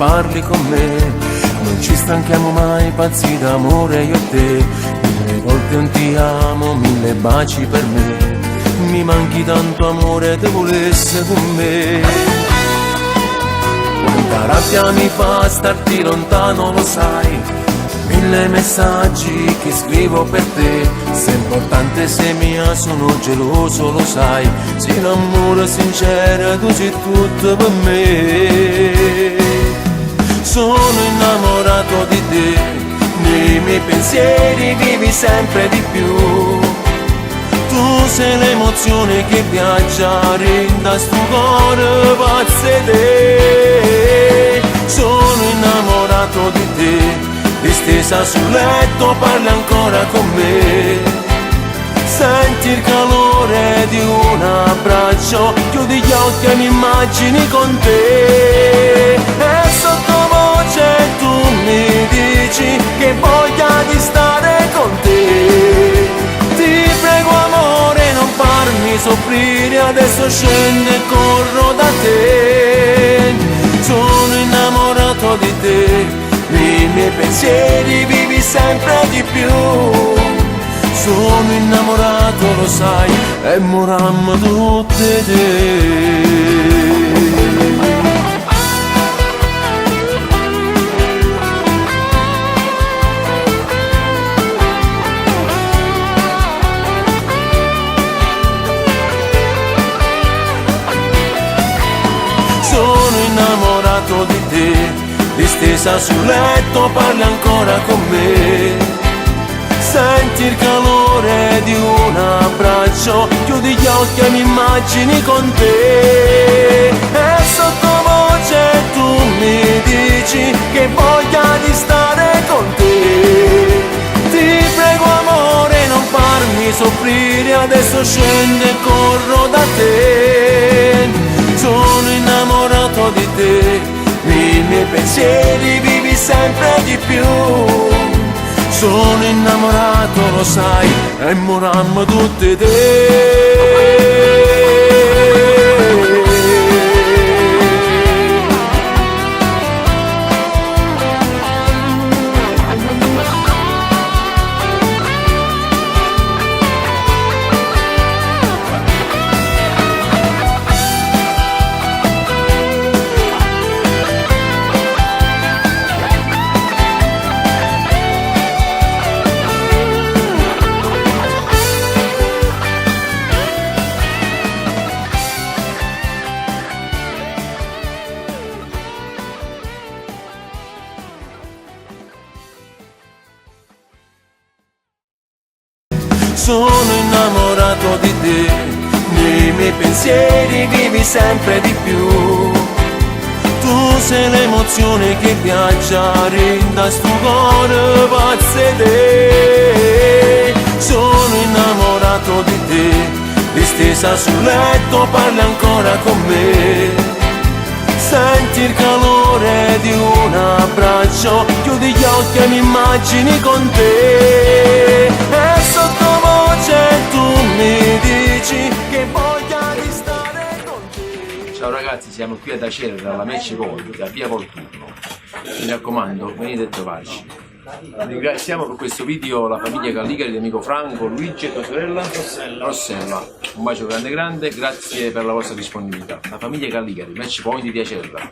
parli con me. Non ci stanchiamo mai, pazzi d'amore io e te. Mille volte un ti amo, mille baci per me. Mi manchi tanto amore, te volesse con me. Quanta rabbia mi fa starti lontano, lo sai. Mille messaggi che scrivo per te. Sei importante, sei mia, sono geloso, lo sai. Sei l'amore sincero, tu sei tutto per me. Sono innamorato di te, nei miei pensieri vivi sempre di più. Tu sei l'emozione che viaggia, rinda sto cuore pazzo te. Sono innamorato di te, distesa sul letto parli ancora con me. Senti il calore di un abbraccio, chiudi gli occhi e mi immagini con te. E sottovoce tu mi dici che voglia di stare con te. Ti prego amore non farmi soffrire, adesso scendo e corro da te. Sono innamorato di te, nei miei pensieri vivi sempre di più. Sono innamorato, lo sai, e morammo tutte te. Sono innamorato di te, distesa sul letto parli ancora con me. Senti il calore di un abbraccio, chiudi gli occhi e mi immagini con te. E sottovoce tu mi dici che voglia di stare con te. Ti prego amore non farmi soffrire, adesso scendo e corro da te. Sono innamorato di te, nei miei pensieri vivi sempre di più. Sono innamorato, lo sai, e morammo tutte te. Sono innamorato di te, nei miei pensieri vivi sempre di più. Tu sei l'emozione che viaggia, rinda sto cuore pazzo te. Sono innamorato di te, distesa sul letto parli ancora con me. Senti il calore di un abbraccio, chiudi gli occhi e mi immagini con te. E sottovoce tu mi dici che voglia di stare con te. Ciao ragazzi, siamo qui ad Acerra, alla Mecce Gold, a via Volturno. Mi raccomando, venite a trovarci. Ringraziamo per questo video la famiglia Calligari di amico Franco, Luigi e tua sorella Rossella. Un bacio grande grande, grazie per la vostra disponibilità. La famiglia Calligari, Match Point di Acerra.